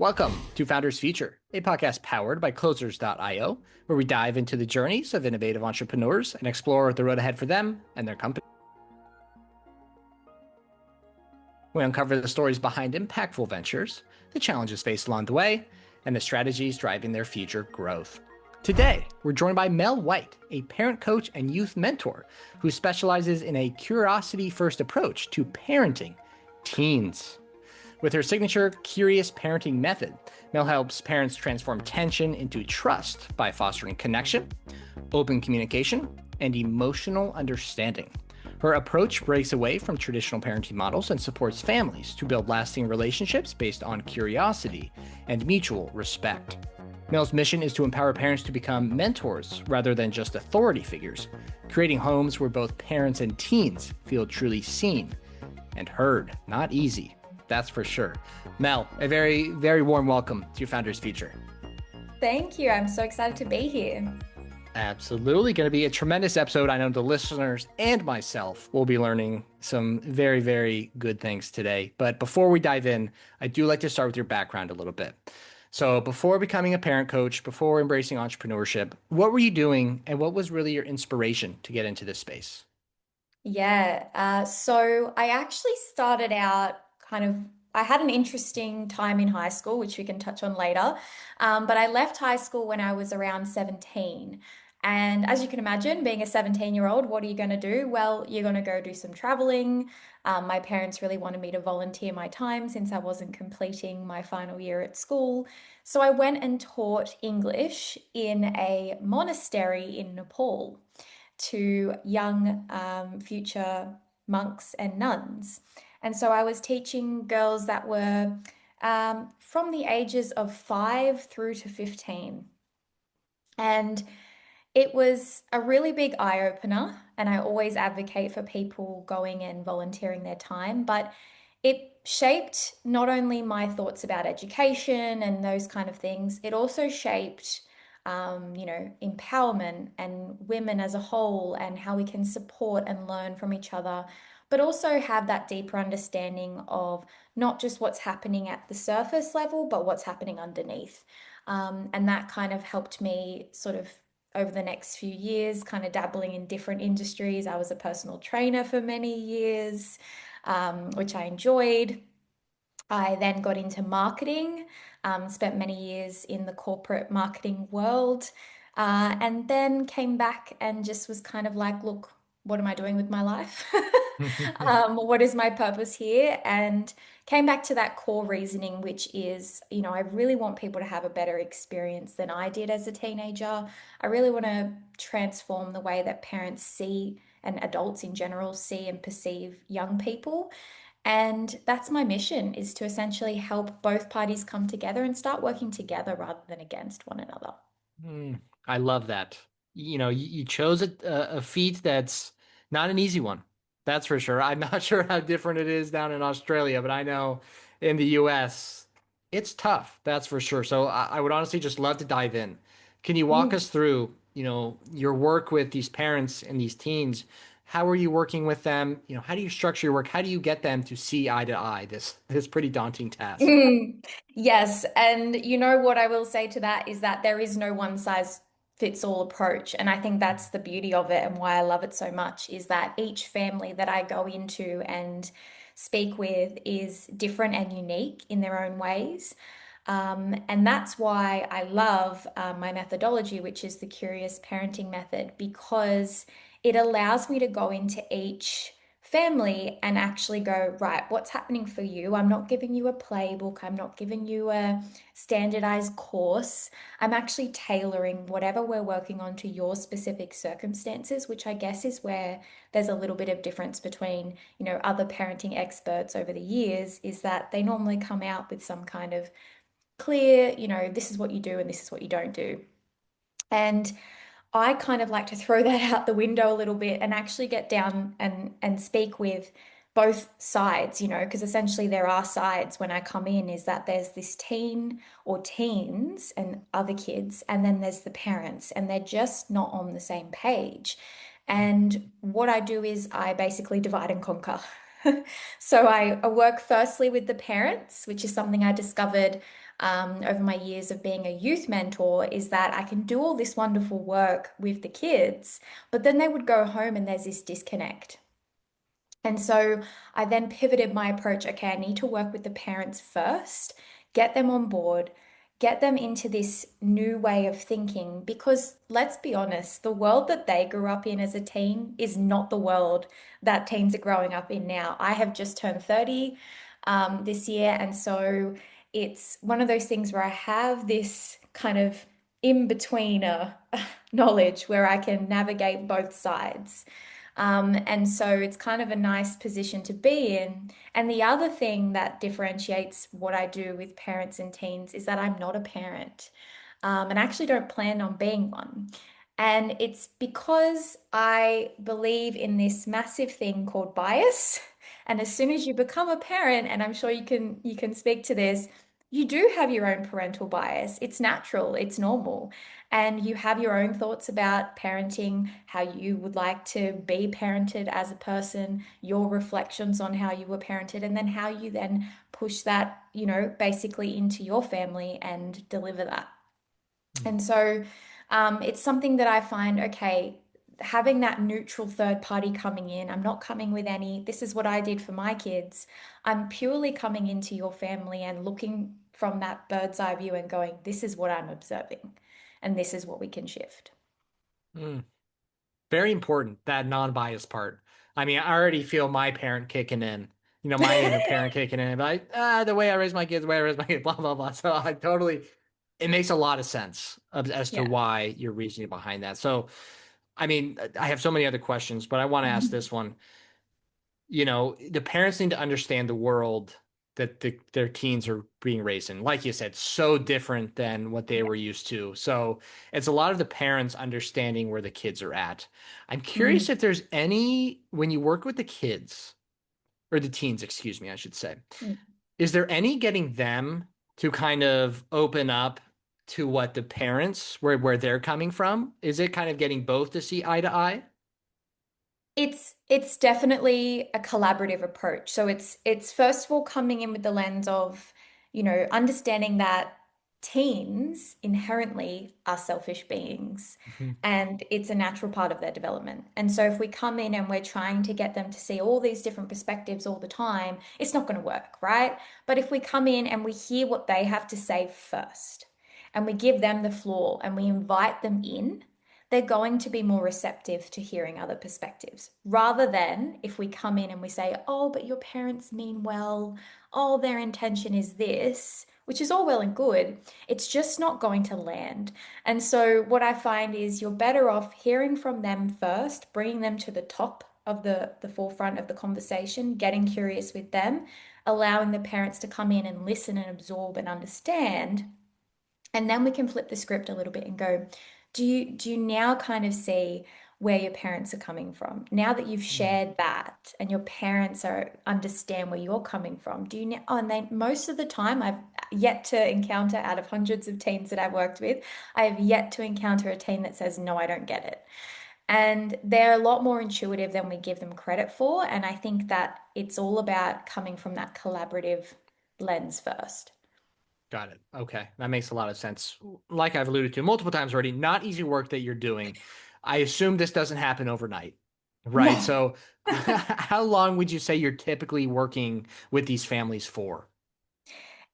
Welcome to Founders Future, a podcast powered by Closers.io, where we dive into the journeys of innovative entrepreneurs and explore the road ahead for them and their company. We uncover the stories behind impactful ventures, the challenges faced along the way, and the strategies driving their future growth. Today, we're joined by Mel White, a parent coach and youth mentor who specializes in a curiosity-first approach to parenting teens. With her signature curious parenting method, Mel helps parents transform tension into trust by fostering connection, open communication, and emotional understanding. Her approach breaks away from traditional parenting models and supports families to build lasting relationships based on curiosity and mutual respect. Mel's mission is to empower parents to become mentors rather than just authority figures, creating homes where both parents and teens feel truly seen and heard. Not easy, that's for sure. Mel, a very, very warm welcome to Founders Future. Thank you. I'm so excited to be here. Absolutely. Going to be a tremendous episode. I know the listeners and myself will be learning some very, very good things today. But before we dive in, I do like to start with your background a little bit. So before becoming a parent coach, before embracing entrepreneurship, what were you doing and what was really your inspiration to get into this space? So I actually started out I had an interesting time in high school, which we can touch on later. But I left high school when I was around 17. And as you can imagine, being a 17-year-old, what are you going to do? Well, you're going to go do some traveling. My parents really wanted me to volunteer my time since I wasn't completing my final year at school. So I went and taught English in a monastery in Nepal to young future monks and nuns. And so I was teaching girls that were from the ages of 5 through to 15. And it was a really big eye opener. And I always advocate for people going and volunteering their time. But it shaped not only my thoughts about education and those kind of things, it also shaped empowerment and women as a whole and how we can support and learn from each other, but also have that deeper understanding of not just what's happening at the surface level, but what's happening underneath. And that kind of helped me sort of over the next few years, kind of dabbling in different industries. I was a personal trainer for many years, which I enjoyed. I then got into marketing, spent many years in the corporate marketing world, and then came back and just was kind of like, look, what am I doing with my life? What is my purpose here? And came back to that core reasoning, which is, I really want people to have a better experience than I did as a teenager. I really want to transform the way that parents see and adults in general see and perceive young people. And that's my mission is to essentially help both parties come together and start working together rather than against one another. I love that. You chose a feat that's not an easy one. That's for sure. I'm not sure how different it is down in Australia, but I know in the US, it's tough. That's for sure. So I would honestly just love to dive in. Can you walk Mm. us through, your work with these parents and these teens? How are you working with them? How do you structure your work? How do you get them to see eye to eye this pretty daunting task? Mm. Yes, and you know what I will say to that is that there is no one size fits all approach. And I think that's the beauty of it and why I love it so much is that each family that I go into and speak with is different and unique in their own ways. And that's why I love my methodology, which is the curious parenting method, because it allows me to go into each family and actually go, right, what's happening for you? I'm not giving you a playbook, I'm not giving you a standardized course. I'm actually tailoring whatever we're working on to your specific circumstances, which I guess is where there's a little bit of difference between, other parenting experts over the years, is that they normally come out with some kind of clear, this is what you do and this is what you don't do. And I kind of like to throw that out the window a little bit and actually get down and speak with both sides, because essentially there are sides when I come in is that there's this teen or teens and other kids, and then there's the parents, and they're just not on the same page. And what I do is I basically divide and conquer. So I work firstly with the parents, which is something I discovered over my years of being a youth mentor is that I can do all this wonderful work with the kids, but then they would go home and there's this disconnect. And so I then pivoted my approach. Okay, I need to work with the parents first, get them on board, get them into this new way of thinking. Because let's be honest, the world that they grew up in as a teen is not the world that teens are growing up in now. I have just turned 30 this year. And so it's one of those things where I have this kind of in-betweener knowledge where I can navigate both sides. And so it's kind of a nice position to be in. And the other thing that differentiates what I do with parents and teens is that I'm not a parent, and I actually don't plan on being one. And it's because I believe in this massive thing called bias. And as soon as you become a parent, and I'm sure you can speak to this, you do have your own parental bias. It's natural, it's normal. And you have your own thoughts about parenting, how you would like to be parented as a person, your reflections on how you were parented, and then how you then push that, basically into your family and deliver that. Mm. And so it's something that I find, okay, having that neutral third party coming in, I'm not coming with any, this is what I did for my kids. I'm purely coming into your family and looking from that bird's eye view and going, this is what I'm observing, and this is what we can shift. Mm. Very important, that non-biased part. I mean, I already feel my parent kicking in, my inner parent kicking in, like, the way I raise my kids, the way I raise my kids, blah, blah, blah. So it makes a lot of sense as to Yeah. why you're reasoning behind that. So, I mean, I have so many other questions, but I want to ask this one. The parents need to understand the world that their teens are being raised in. Like you said, so different than what they Yeah. were used to. So it's a lot of the parents understanding where the kids are at. I'm Mm. curious if there's any, when you work with the kids, or the teens, excuse me, I should say, Mm. is there any getting them to kind of open up to what the parents, where they're coming from? Is it kind of getting both to see eye to eye? It's definitely a collaborative approach. So it's first of all coming in with the lens of, understanding that teens inherently are selfish beings Mhm. and it's a natural part of their development. And so if we come in and we're trying to get them to see all these different perspectives all the time, it's not going to work, right? But if we come in and we hear what they have to say first, and we give them the floor and we invite them in, they're going to be more receptive to hearing other perspectives rather than if we come in and we say, oh, but your parents mean well, oh, their intention is this, which is all well and good. It's just not going to land. And so, what I find is you're better off hearing from them first, bringing them to the top of the forefront of the conversation, getting curious with them, allowing the parents to come in and listen and absorb and understand. And then we can flip the script a little bit and go, do you now kind of see where your parents are coming from? Now that you've Mm. shared that and your parents are understand where you're coming from, do you now, oh, and they most of the time I've yet to encounter out of hundreds of teens that I've worked with, I have yet to encounter a teen that says, no, I don't get it. And they're a lot more intuitive than we give them credit for. And I think that it's all about coming from that collaborative lens first. Got it. Okay. That makes a lot of sense. Like I've alluded to multiple times already, not easy work that you're doing. I assume this doesn't happen overnight, right? No. So, how long would you say you're typically working with these families for?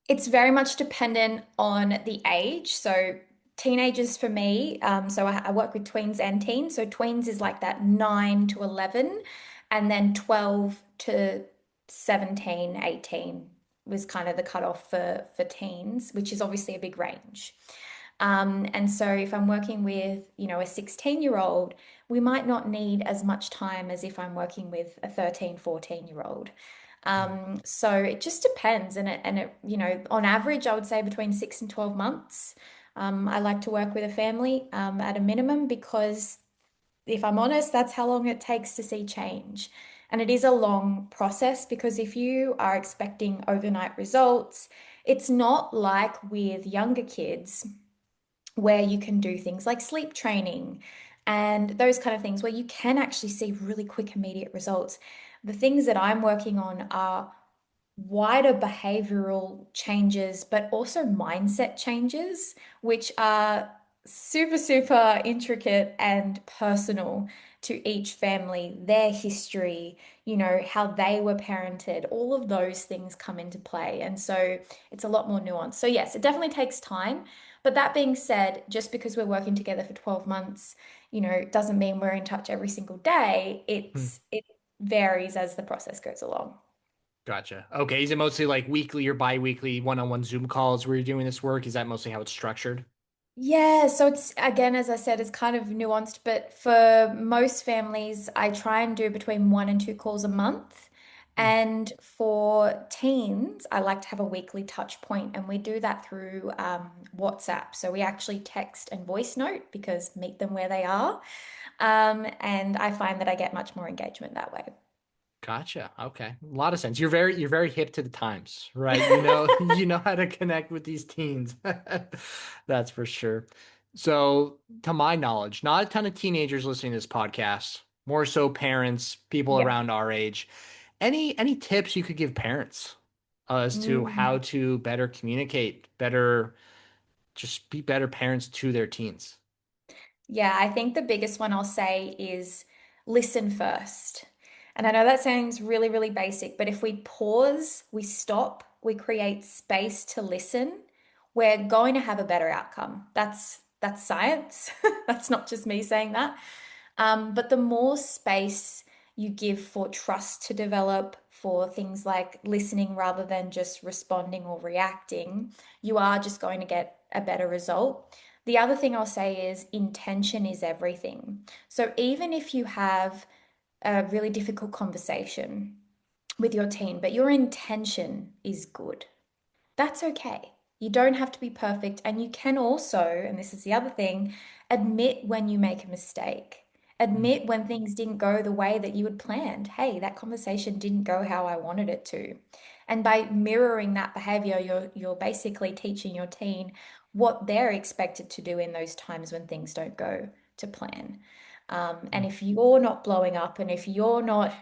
It's very much dependent on the age. So teenagers for me, so I work with tweens and teens. So tweens is like that 9 to 11, and then 12 to 17, 18 was kind of the cutoff for teens, which is obviously a big range. And so if I'm working with, a 16-year-old, we might not need as much time as if I'm working with a 13, 14-year-old. So it just depends. And on average, I would say between 6 and 12 months. I like to work with a family at a minimum because if I'm honest, that's how long it takes to see change. And it is a long process because if you are expecting overnight results, it's not like with younger kids where you can do things like sleep training and those kind of things where you can actually see really quick, immediate results. The things that I'm working on are wider behavioral changes, but also mindset changes, which are super, super intricate and personal to each family, their history, how they were parented, all of those things come into play. And so it's a lot more nuanced. So, yes, it definitely takes time. But that being said, just because we're working together for 12 months, doesn't mean we're in touch every single day. Hmm. It varies as the process goes along. Gotcha. Okay. Is it mostly like weekly or bi-weekly one-on-one Zoom calls where you're doing this work? Is that mostly how it's structured? Yeah, so it's again, as I said, it's kind of nuanced, but for most families, I try and do between 1 and 2 calls a month. Hmm. And for teens, I like to have a weekly touch point, and we do that through WhatsApp. So we actually text and voice note because meet them where they are. And I find that I get much more engagement that way. Gotcha. Okay. A lot of sense. You're very hip to the times, right? You know, you know how to connect with these teens. That's for sure. So, to my knowledge, not a ton of teenagers listening to this podcast, more so parents, people Yeah. around our age. Any tips you could give parents as to how Mm. to better communicate, better just be better parents to their teens? Yeah, I think the biggest one I'll say is listen first. And I know that sounds really, really basic, but if we pause, we stop, we create space to listen, we're going to have a better outcome. That's science. That's not just me saying that. But the more space you give for trust to develop, for things like listening rather than just responding or reacting, you are just going to get a better result. The other thing I'll say is intention is everything. So even if you have a really difficult conversation with your teen, but your intention is good, that's okay. You don't have to be perfect. And you can also, and this is the other thing, admit when you make a mistake. Mm, Admit when things didn't go the way that you had planned. Hey, that conversation didn't go how I wanted it to. And by mirroring that behavior, you're basically teaching your teen what they're expected to do in those times when things don't go to plan. And mm, if you're not blowing up and if you're not,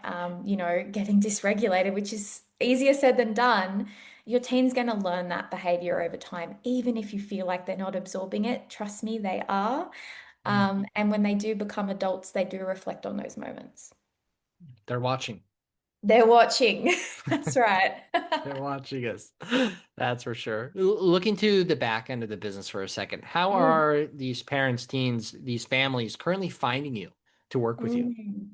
getting dysregulated, which is easier said than done, your teen's going to learn that behavior over time, even if you feel like they're not absorbing it. Trust me, they are. mm. And when they do become adults, they do reflect on those moments. They're watching. They're watching. That's right. They're watching us. That's for sure. Looking to the back end of the business for a second, how Mm, are these parents, teens, these families currently finding you to work with you? mm.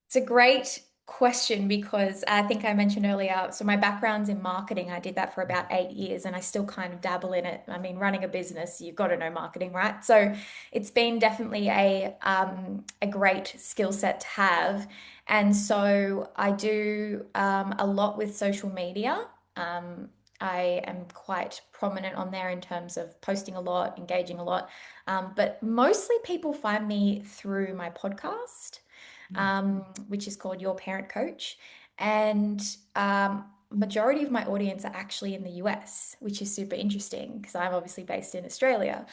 It's a great question because I think I mentioned earlier, so my background's in marketing. I did that for about 8 years and I still kind of dabble in it. I mean, running a business, you've got to know marketing, right? So it's been definitely a great skill set to have. And so I do a lot with social media. Um, I am quite prominent on there in terms of posting a lot, engaging a lot. But mostly people find me through my podcast, Mm, which is called Your Parent Coach. And majority of my audience are actually in the US, which is super interesting because I'm obviously based in Australia.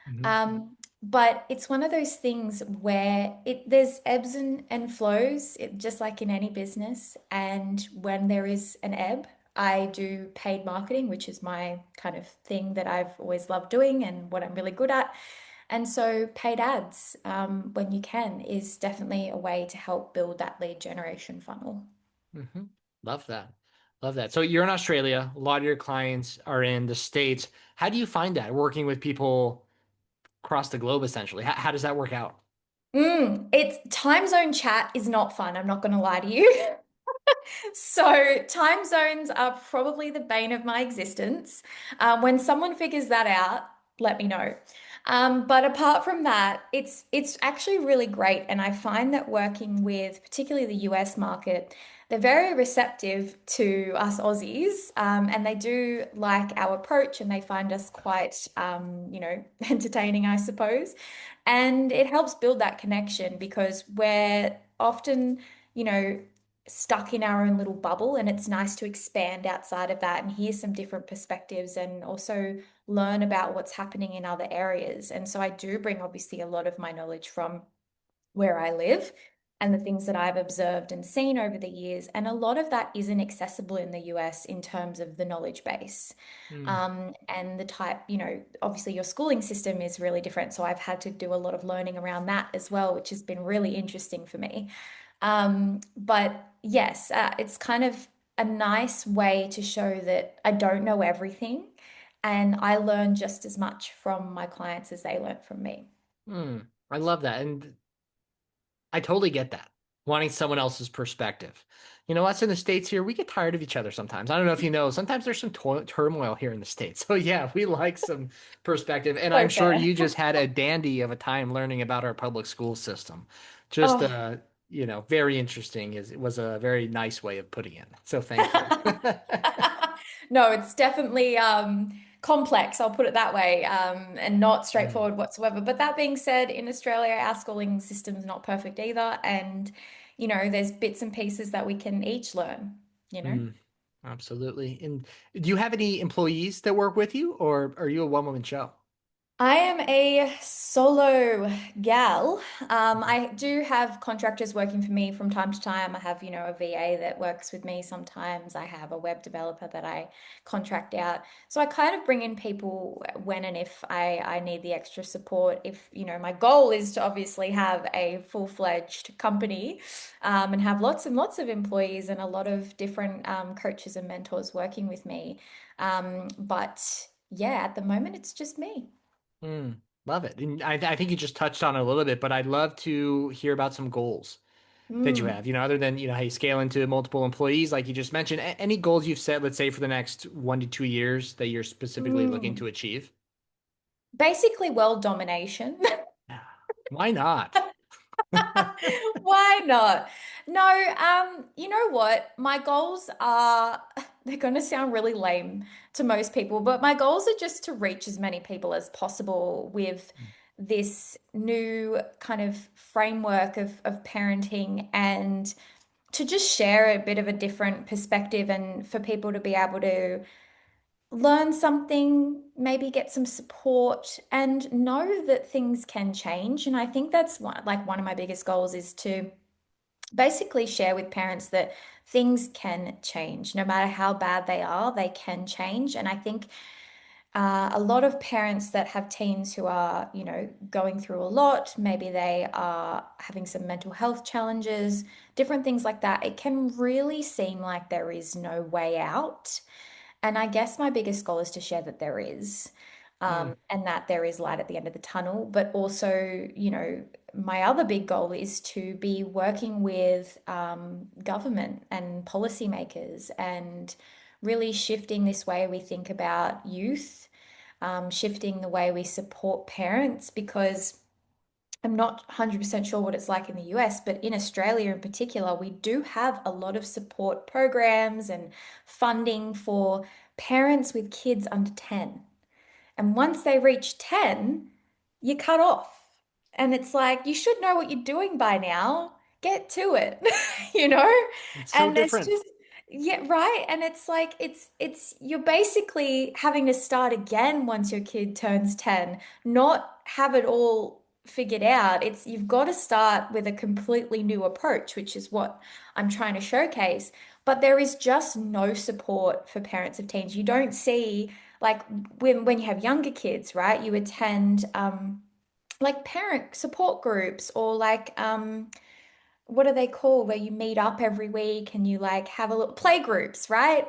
mhm, But it's one of those things where there's ebbs and flows, just like in any business. And when there is an ebb, I do paid marketing, which is my kind of thing that I've always loved doing and what I'm really good at. And so paid ads, when you can, is definitely a way to help build that lead generation funnel. mhm. Love that. Love that. So you're in Australia. A lot of your clients are in the States. How do you find that working with people across the globe, essentially? How does that work out? It's time zone chat is not fun. I'm not going to lie to you. So, time zones are probably the bane of my existence. When someone figures that out, let me know. But apart from that, it's actually really great, and I find that working with particularly the US market, they're very receptive to us Aussies, and they do like our approach, and they find us quite, entertaining, I suppose. And it helps build that connection because we're often, you know stuck in our own little bubble, and it's nice to expand outside of that and hear some different perspectives and also learn about what's happening in other areas. And so I do bring obviously a lot of my knowledge from where I live. and the things that I've observed and seen over the years. And a lot of that isn't accessible in the US in terms of the knowledge base. Mm, And the type, obviously your schooling system is really different. So I've had to do a lot of learning around that as well, which has been really interesting for me. But yes, it's kind of a nice way to show that I don't know everything and I learn just as much from my clients as they learn from me. I love that. And I totally get that. Wanting someone else's perspective. You know, us in the States here, we get tired of each other sometimes. I don't know if you know, sometimes there's some turmoil here in the States. So, yeah, we like some perspective. And I'm So sure fair. you just had a dandy of a time learning about our public school system. Just, Oh, very interesting. It was a very nice way of putting it. So, thank you. no, it's definitely complex, I'll put it that way, and not Mm, straightforward whatsoever. But that being said, in Australia, our schooling system's not perfect either. And, there's bits and pieces that we can each learn, you know? mm, absolutely. And do you have any employees that work with you, or are you a one-woman show? I am a solo gal. I do have contractors working for me from time to time. I have, a VA that works with me sometimes. I have a web developer that I contract out. So I kind of bring in people when and if I need the extra support. If, my goal is to obviously have a full-fledged company, and have lots and lots of employees and a lot of different coaches and mentors working with me. But yeah, at the moment, it's just me. Mm, love it. And I think you just touched on it a little bit, but I'd love to hear about some goals that you Mm. have, other than, how you scale into multiple employees, like you just mentioned. Any goals you've set, let's say for the next 1 to 2 years that you're specifically looking to Mm. achieve? Basically, world domination. Yeah. Why not? Why not? No, you know what? My goals are, they're going to sound really lame to most people, but my goals are just to reach as many people as possible with this new kind of framework of parenting and to just share a bit of a different perspective and for people to be able to learn something, maybe get some support, and know that things can change. And I think that's one of my biggest goals is to basically share with parents that things can change. No matter how bad they are, they can change. And I think a lot of parents that have teens who are, going through a lot, maybe they are having some mental health challenges, different things like that, it can really seem like there is no way out. And I guess my biggest goal is to share that there is, Mm, and that there is light at the end of the tunnel. But also, my other big goal is to be working with government and policymakers and really shifting this way we think about youth, shifting the way we support parents because. I'm not 100% sure what it's like in the US, but in Australia in particular, we do have a lot of support programs and funding for parents with kids under 10. And once they reach 10, you cut off. And it's like, you should know what you're doing by now. Get to it, you know? it's so And there's different. just, yeah, right. And it's like, you're basically having to start again once your kid turns 10, not have it all figured out. You've got to start with a completely new approach, which is what I'm trying to showcase. But there is just no support for parents of teens. You don't see like when you have younger kids, right? You attend like parent support groups or like what are they called where you meet up every week and you like have a little play groups, right?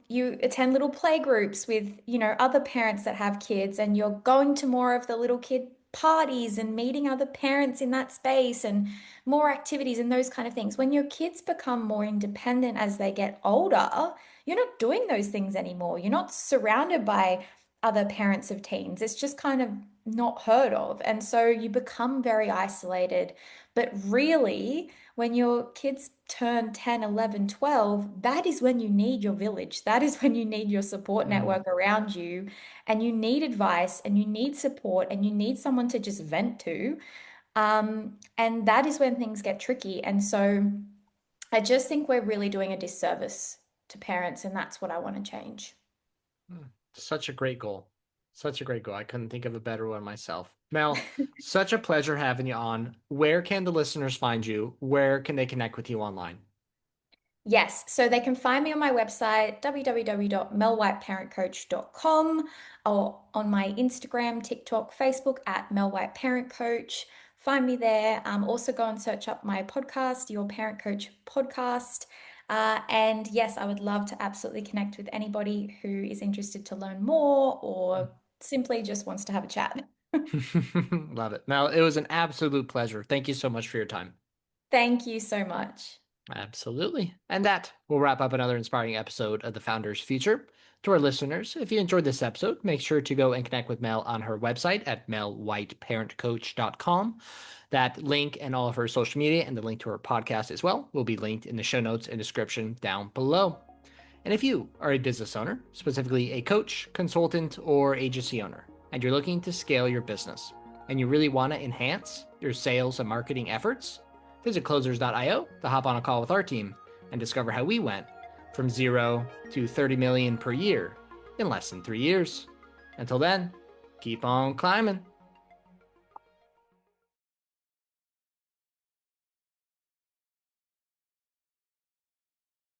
You attend little play groups with, other parents that have kids and you're going to more of the little kid parties and meeting other parents in that space and more activities and those kind of things. When your kids become more independent as they get older, you're not doing those things anymore. You're not surrounded by other parents of teens. It's just kind of not heard of. And so you become very isolated. But really, when your kids turn 10, 11, 12, that is when you need your village. That is when you need your support Mm, network around you. And you need advice and you need support and you need someone to just vent to. And that is when things get tricky. And so I just think we're really doing a disservice to parents. And that's what I want to change. mm. Such a great goal. Such a great goal. I couldn't think of a better one myself. Mel, such a pleasure having you on. Where can the listeners find you? Where can they connect with you online? Yes, so they can find me on my website, www.melwhiteparentcoach.com, or on my Instagram, TikTok, Facebook at Mel White Parent Coach. Find me there. Also, go and search up my podcast, Your Parent Coach Podcast. And yes, I would love to absolutely connect with anybody who is interested to learn more or simply just wants to have a chat. Love it. Mel, it was an absolute pleasure. Thank you so much for your time. Thank you so much. Absolutely. And that will wrap up another inspiring episode of The Founder's Future. To our listeners, if you enjoyed this episode, make sure to go and connect with Mel on her website at melwhiteparentcoach.com. That link and all of her social media and the link to her podcast as well will be linked in the show notes and description down below. And if you are a business owner, specifically a coach, consultant, or agency owner, and you're looking to scale your business, and you really want to enhance your sales and marketing efforts, visit closers.io to hop on a call with our team and discover how we went from 0 to 30 million per year in less than 3 years. Until then, keep on climbing.